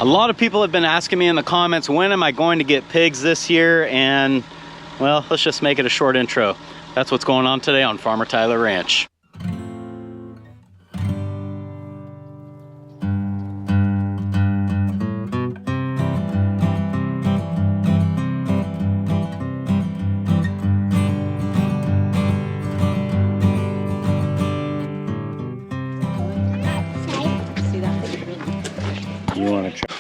A lot of people have been asking me in the comments, when am I going to get pigs this year? And well, let's just make it a short intro. That's what's going on today on Farmertylerranch.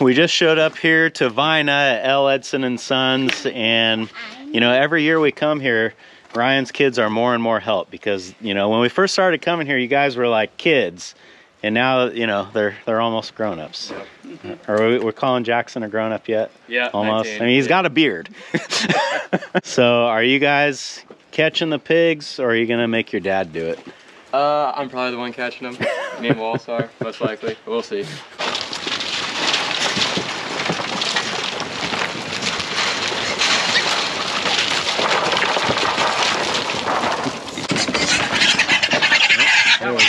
We just showed up here to Vina at L. Edson and Sons, and you know, every year we come here, Ryan's kids are more and more help because, you know, when we first started coming here, you guys were like kids, and now, you know, they're almost grown-ups. Are we're calling Jackson a grown-up yet? Yeah, almost. 19. I mean, he's got a beard. So, are you guys catching the pigs, or are you gonna make your dad do it? I'm probably the one catching them. Me and Wallace are, most likely. We'll see. There we go.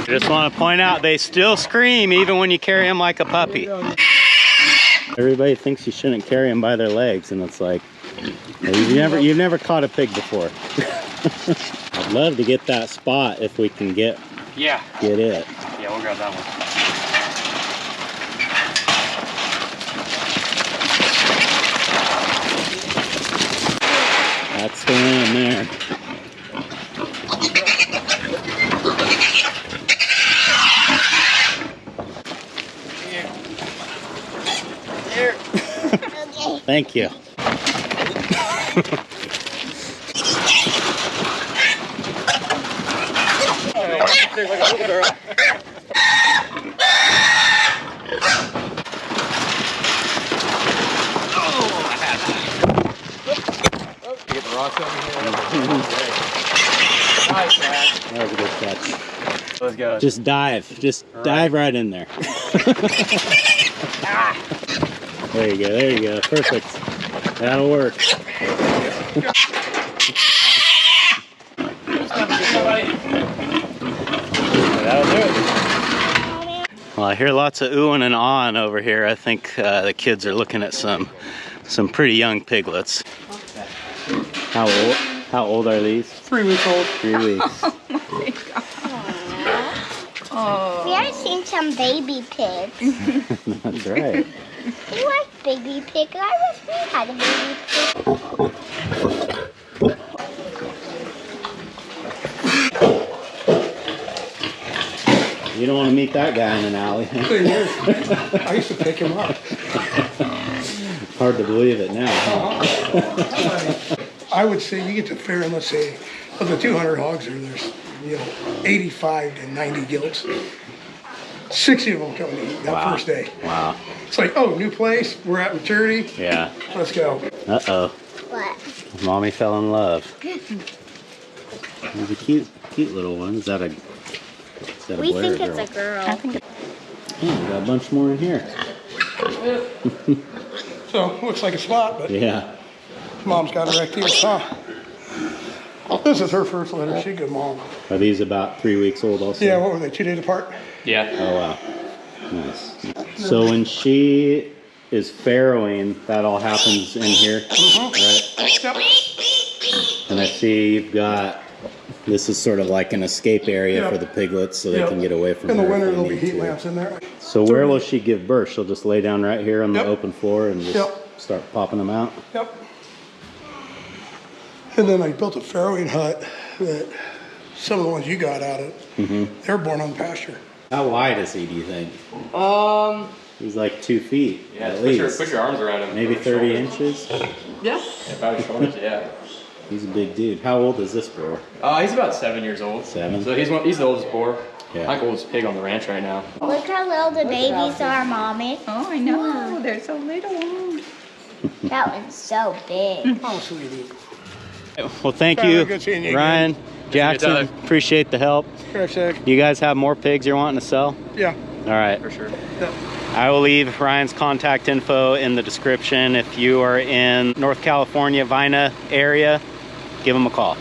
I just want to point out, they still scream even when you carry them like a puppy. Everybody thinks you shouldn't carry them by their legs, and it's like, you've never caught a pig before. I'd love to get that spot if we can get it. Yeah, we'll grab that one. That's the one there. Thank you. Get the rocks over here. Nice, man. That was a good catch. Let's go. Just dive. Just dive right in there. There you go. There you go. Perfect. That'll work. That'll do it. Well, I hear lots of oohing and ahhing over here. I think the kids are looking at some pretty young piglets. How old are these? 3 weeks old. 3 weeks. Oh my God. Oh. We have seen some baby pigs. That's right. We like baby pig. I wish we had a baby You don't want to meet that guy in an alley. I used to pick him up. Hard to believe it now. I would say you get to fair, and let's say of the 200 hogs there's 85 to 90 gilts. 60 of them come to eat that first day. Wow. It's like, oh, new place, we're at maturity. Yeah. Let's go. Uh-oh. What? Mommy fell in love. It's a cute little one. Is that a We boy think or it's a girl. Yeah, we got a bunch more in here. So, looks like a spot, but Yeah. mom's got her right here. Huh? This is her first litter. She's a good mom. Are these about 3 weeks old also? Yeah, what were they, 2 days apart? Yeah. Oh, wow. Nice. So when she is farrowing, that all happens in here, right? Yep. And I see you've got, this is sort of like an escape area for the piglets so they can get away from In the her if winter, they there'll be need heat to. lamps in there. So where will she give birth? She'll just lay down right here on the Yep. open floor and just Yep. start popping them out? Yep. And then I built a farrowing hut that some of the ones you got out of, they're born on pasture. How wide is he, do you think? He's like 2 feet Yeah, at put your, least. put your arms around him. Maybe Over 30 shoulders. inches? Yeah. About his shoulders, yeah. He's a big dude. How old is this boar? He's about 7 years old. 7? So he's the oldest boar. Yeah. Like oldest pig on the ranch right now. Look how little the babies are, Mommy. Oh, I know. They're so little. That one's so big. Oh, sweetie. Well, thank Tyler, you, good seeing you Ryan, Jackson. Tyler. Appreciate the help. You guys have more pigs you're wanting to sell? Yeah. All right. For sure. Yeah. I will leave Ryan's contact info in the description. If you are in North California, Vina area, give him a call.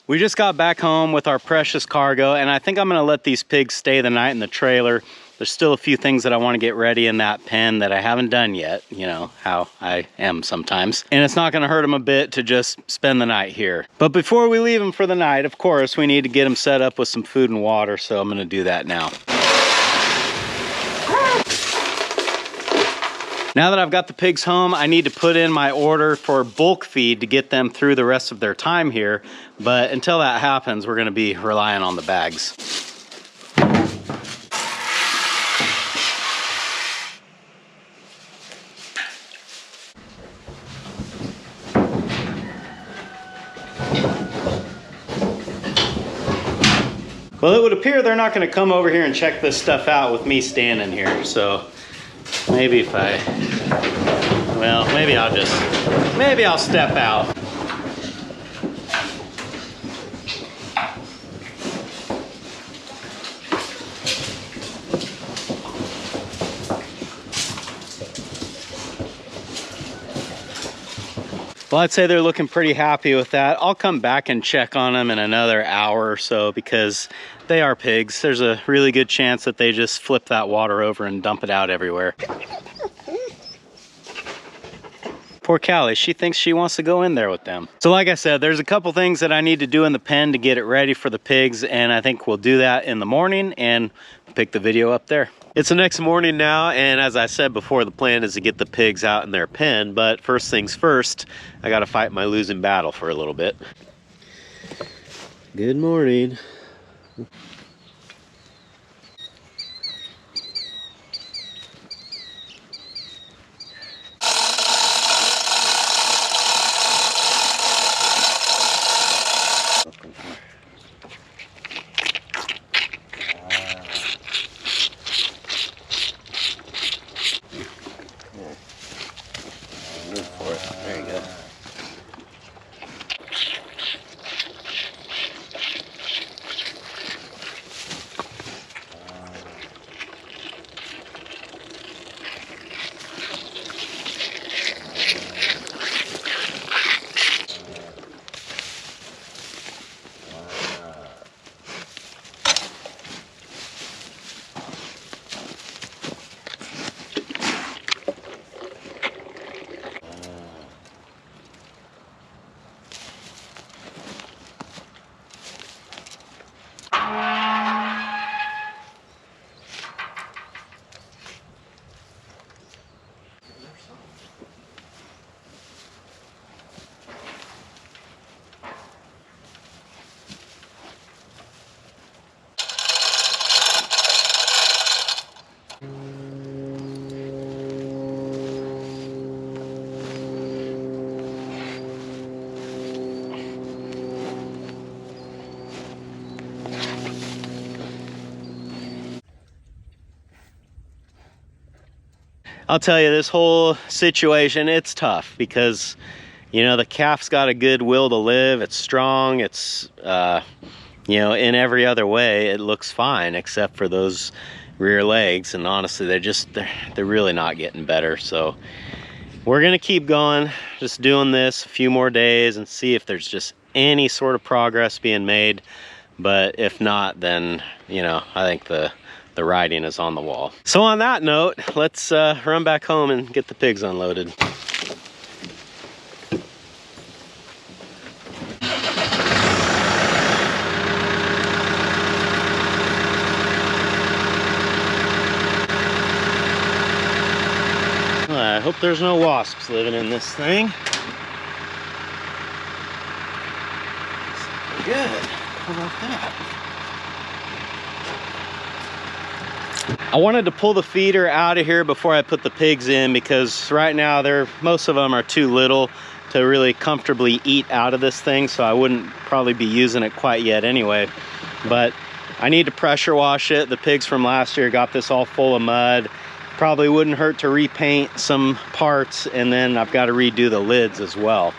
We just got back home with our precious cargo, and I think I'm gonna let these pigs stay the night in the trailer. There's still a few things that I wanna get ready in that pen that I haven't done yet. You know how I am sometimes. And it's not gonna hurt them a bit to just spend the night here. But before we leave them for the night, of course, we need to get them set up with some food and water, so I'm gonna do that now. Now that I've got the pigs home, I need to put in my order for bulk feed to get them through the rest of their time here. But until that happens, we're gonna be relying on the bags. Well, it would appear they're not gonna come over here and check this stuff out with me standing here, so maybe if well, maybe I'll step out. Well, I'd say they're looking pretty happy with that. I'll come back and check on them in another hour or so because they are pigs. There's a really good chance that they just flip that water over and dump it out everywhere. Poor Callie, she thinks she wants to go in there with them. So like I said, there's a couple things that I need to do in the pen to get it ready for the pigs, and I think we'll do that in the morning and pick the video up there. It's the next morning now, and as I said before, the plan is to get the pigs out in their pen, but first things first, I gotta fight my losing battle for a little bit. Good morning. There you go. I'll tell you, this whole situation, it's tough because, you know, the calf's got a good will to live. It's strong. It's, you know, in every other way, it looks fine except for those rear legs. And honestly, they're really not getting better. So we're going to keep going, just doing this a few more days and see if there's just any sort of progress being made. But if not, then, you know, I think the writing is on the wall. So on that note, let's run back home and get the pigs unloaded. I hope there's no wasps living in this thing. Good. How about that? I wanted to pull the feeder out of here before I put the pigs in because right now most of them are too little to really comfortably eat out of this thing, so I wouldn't probably be using it quite yet anyway. But I need to pressure wash it. The pigs from last year got this all full of mud. Probably wouldn't hurt to repaint some parts, and then I've got to redo the lids as well.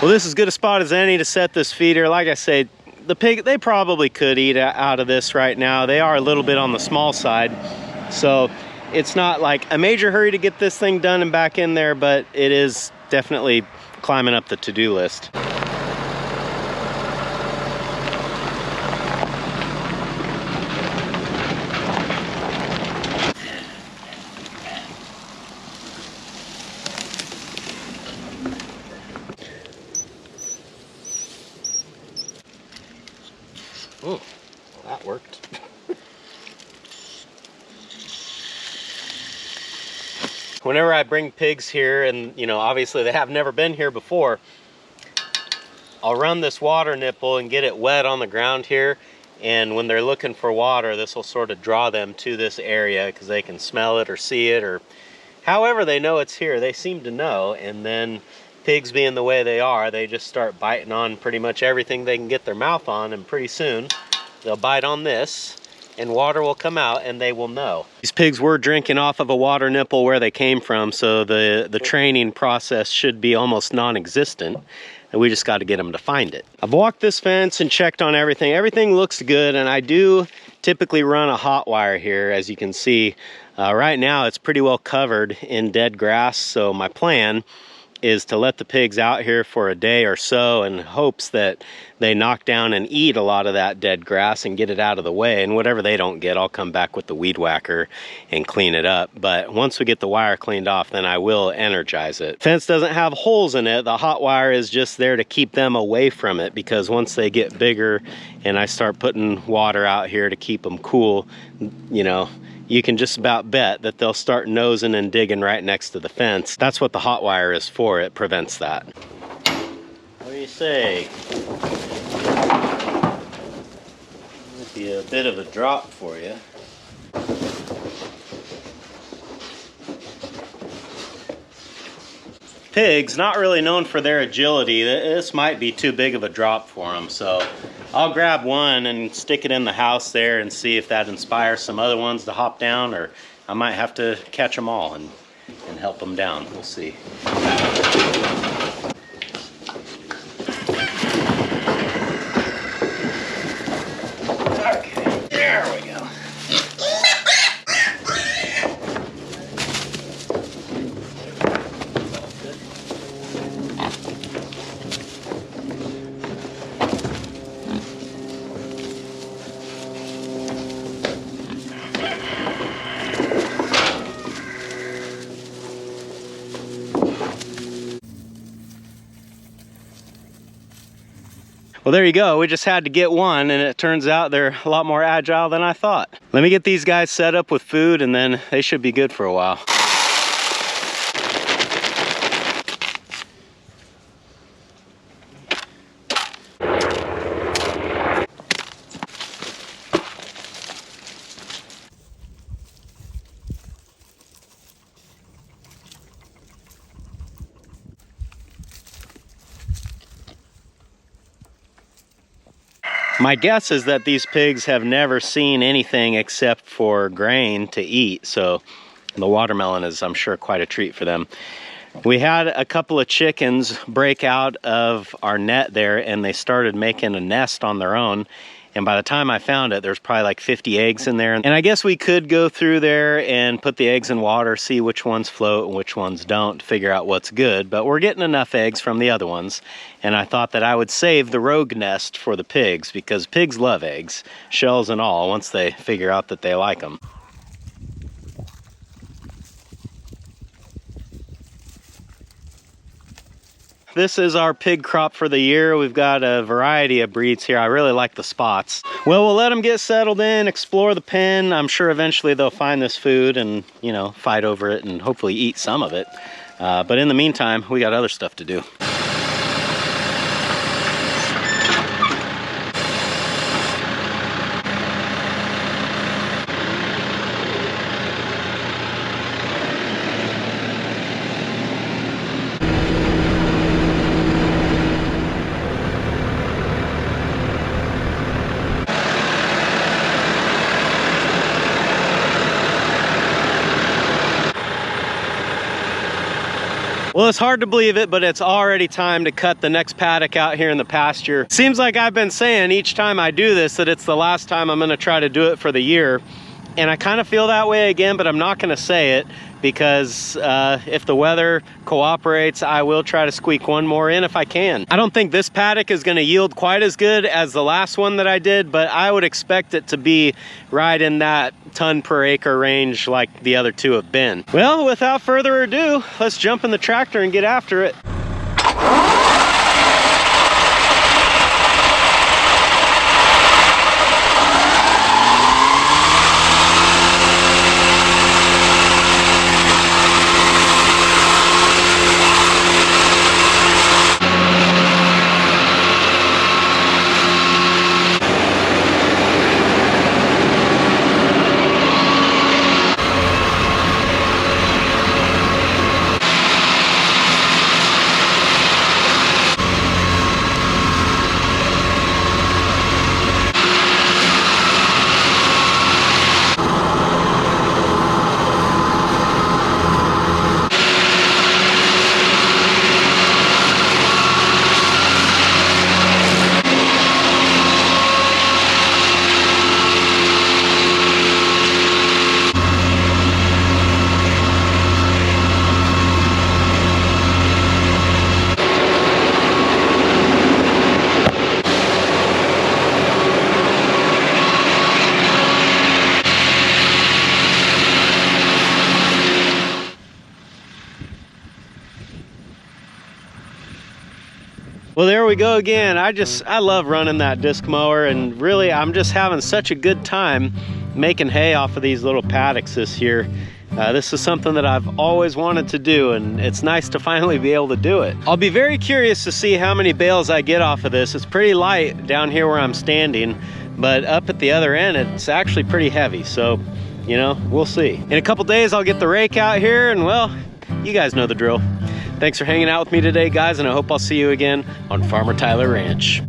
Well, this is as good a spot as any to set this feeder. Like I say, the pig, they probably could eat out of this right now. They are a little bit on the small side, so it's not like a major hurry to get this thing done and back in there, but it is definitely climbing up the to-do list. Oh, that worked. Whenever I bring pigs here, and you know, obviously they have never been here before, I'll run this water nipple and get it wet on the ground here, and when they're looking for water, this will sort of draw them to this area because they can smell it or see it, or however they know it's here. They seem to know, and then pigs being the way they are, they just start biting on pretty much everything they can get their mouth on, and pretty soon they'll bite on this and water will come out and they will know. These pigs were drinking off of a water nipple where they came from, so the training process should be almost non-existent, and we just got to get them to find it. I've walked this fence and checked on everything. Everything looks good, and I do typically run a hot wire here, as you can see. Right now it's pretty well covered in dead grass, so my plan is to let the pigs out here for a day or so in hopes that they knock down and eat a lot of that dead grass and get it out of the way, and whatever they don't get, I'll come back with the weed whacker and clean it up. But once we get the wire cleaned off, then I will energize it. Fence doesn't have holes in it. The hot wire is just there to keep them away from it, because once they get bigger and I start putting water out here to keep them cool, you know, you can just about bet that they'll start nosing and digging right next to the fence. That's what the hot wire is for. It prevents that. What do you say? Might be a bit of a drop for you. Pigs, not really known for their agility. This might be too big of a drop for them, so I'll grab one and stick it in the house there and see if that inspires some other ones to hop down, or I might have to catch them all and help them down. We'll see. Okay, there we go. Well, there you go. We just had to get one, and it turns out they're a lot more agile than I thought. Let me get these guys set up with food, and then they should be good for a while. My guess is that these pigs have never seen anything except for grain to eat, so the watermelon is, I'm sure, quite a treat for them. We had a couple of chickens break out of our net there, and they started making a nest on their own. And by the time I found it, there's probably like 50 eggs in there. And I guess we could go through there and put the eggs in water, see which ones float and which ones don't, figure out what's good. But we're getting enough eggs from the other ones. And I thought that I would save the rogue nest for the pigs, because pigs love eggs, shells and all, once they figure out that they like them. This is our pig crop for the year. We've got a variety of breeds here. I really like the spots. Well, we'll let them get settled in, explore the pen. I'm sure eventually they'll find this food and, you know, fight over it and hopefully eat some of it. But in the meantime, we got other stuff to do. Well, it's hard to believe it, but it's already time to cut the next paddock out here in the pasture. Seems like I've been saying each time I do this that it's the last time I'm gonna try to do it for the year. And I kind of feel that way again, but I'm not gonna say it because if the weather cooperates, I will try to squeak one more in if I can. I don't think this paddock is gonna yield quite as good as the last one that I did, but I would expect it to be right in that ton per acre range like the other two have been. Well, without further ado, let's jump in the tractor and get after it. Well, there we go again. I love running that disc mower, and really I'm just having such a good time making hay off of these little paddocks this year. This is something that I've always wanted to do, and it's nice to finally be able to do it. I'll be very curious to see how many bales I get off of this. It's pretty light down here where I'm standing, but up at the other end it's actually pretty heavy, so you know, we'll see. In a couple days I'll get the rake out here, and well, you guys know the drill. Thanks for hanging out with me today, guys, and I hope I'll see you again on Farmer Tyler Ranch.